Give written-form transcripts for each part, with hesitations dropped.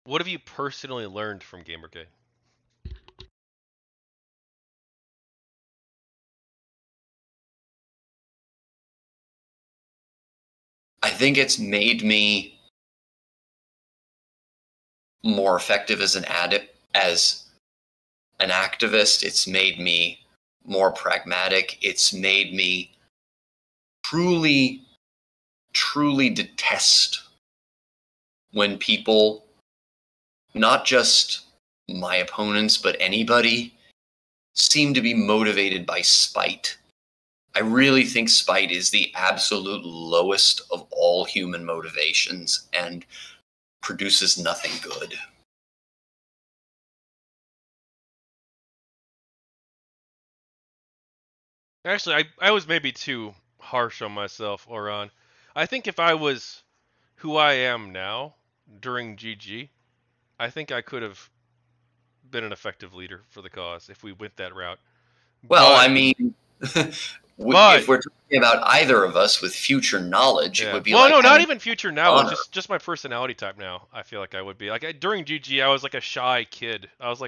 What have you personally learned from Gamergate? I think it's made me more effective as as an activist. It's made me more pragmatic. It's made me truly, truly detest when people, not just my opponents, but anybody, seem to be motivated by spite. I really think spite is the absolute lowest of all human motivations and produces nothing good. Actually, I was maybe too harsh on myself, Oran. I think if I was who I am now during GG, I think I could have been an effective leader for the cause if we went that route. Well, But I mean, but if we're talking about either of us with future knowledge, it yeah. would be Well, like no, not having even future now. honor. Just my personality type now. I feel like I would be like during GG. I was like a shy kid. I was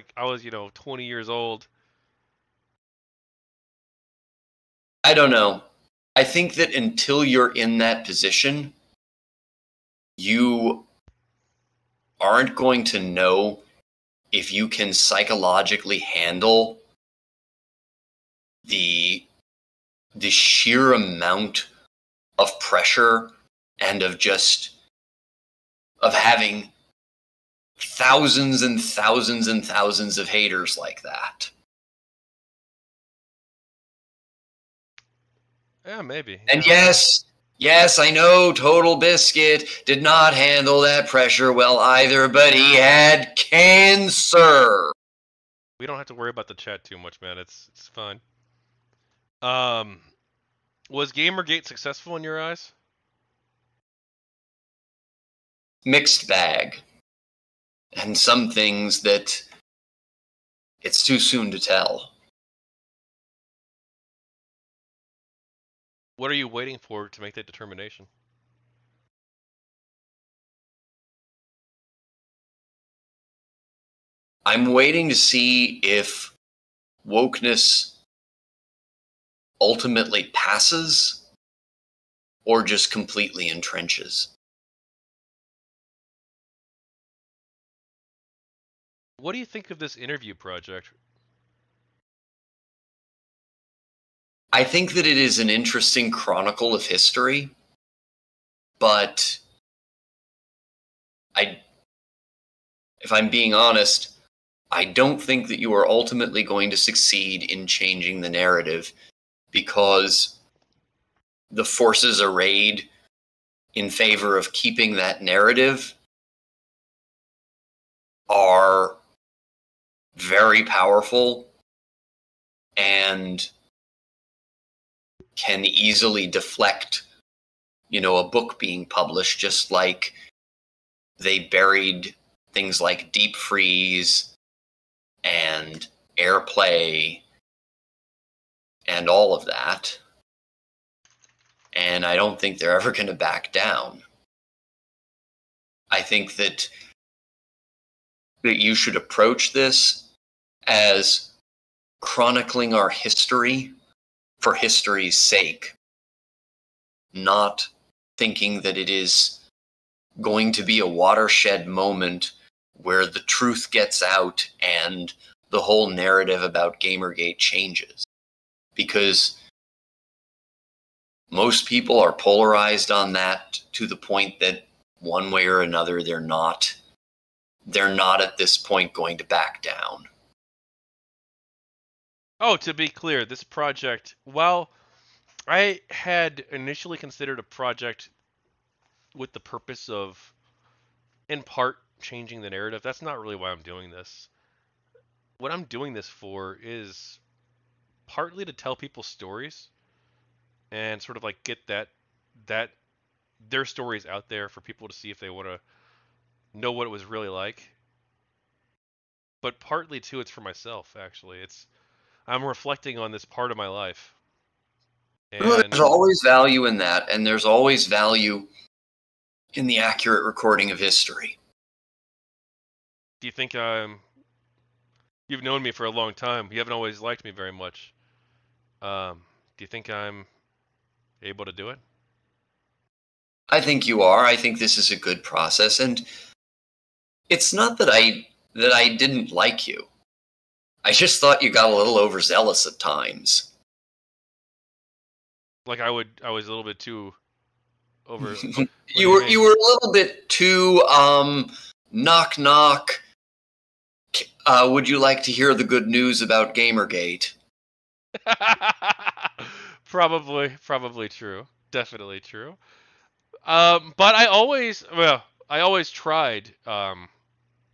20 years old. I don't know. I think that until you're in that position, you aren't going to know if you can psychologically handle the the sheer amount of pressure and of just of having thousands and thousands and thousands of haters like that. Yeah, maybe. And Yeah. yes, I know Total Biscuit did not handle that pressure well either, but he had cancer. We don't have to worry about the chat too much, man. It's fine. Um, was Gamergate successful in your eyes? Mixed bag. And some things that it's too soon to tell. What are you waiting for to make that determination? I'm waiting to see if wokeness ultimately passes or just completely entrenches. What do you think of this interview project? I think that it is an interesting chronicle of history, but if I'm being honest, I don't think that you are ultimately going to succeed in changing the narrative because the forces arrayed in favor of keeping that narrative are very powerful and can easily deflect, a book being published, just like they buried things like deep freeze and airplay and all of that. And I don't think they're ever going to back down. I think that you should approach this as chronicling our history for history's sake, not thinking that it is going to be a watershed moment where the truth gets out and the whole narrative about Gamergate changes. Because most people are polarized on that to the point that one way or another they're not at this point going to back down. Oh, to be clear, this project, while I had initially considered a project with the purpose of, in part, changing the narrative, that's not really why I'm doing this. What I'm doing this for is partly to tell people stories and sort of like get that their stories out there for people to see if they want to know what it was really like. But partly too, it's for myself. Actually, I'm reflecting on this part of my life, There's and always value in that, and there's always value in the accurate recording of history. Do you think I'm? You've known me for a long time. You haven't always liked me very much. Do you think I'm able to do it? I think you are. I think this is a good process, and it's not that I didn't like you. I just thought you got a little overzealous at times. Like I was a little bit too over. You were a little bit too knock knock. Would you like to hear the good news about Gamergate? Probably true. Definitely true. But I always tried.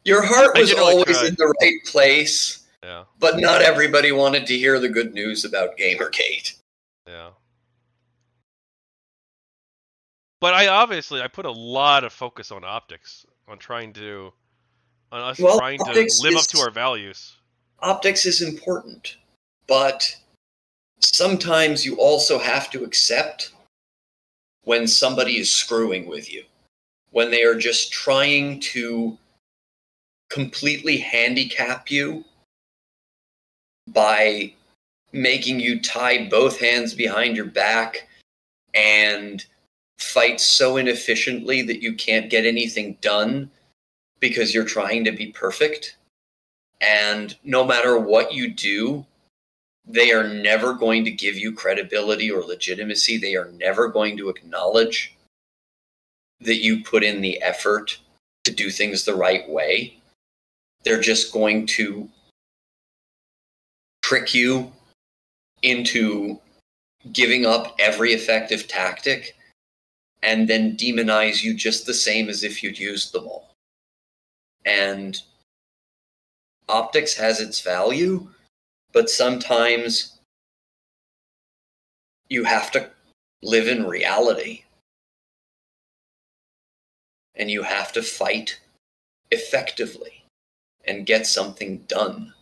Your heart I was generally always tried. in the right place, Yeah, but not everybody wanted to hear the good news about Gamergate. yeah. But I put a lot of focus on optics, on us Well, trying to live up to our values. optics is important, but sometimes you also have to accept when somebody is screwing with you, when they are just trying to completely handicap you by making you tie both hands behind your back and fight so inefficiently that you can't get anything done because you're trying to be perfect. And no matter what you do, they are never going to give you credibility or legitimacy. They are never going to acknowledge that you put in the effort to do things the right way. They're just going to trick you into giving up every effective tactic and then demonize you just the same as if you'd used them all. And optics has its value, but sometimes you have to live in reality. And you have to fight effectively and get something done.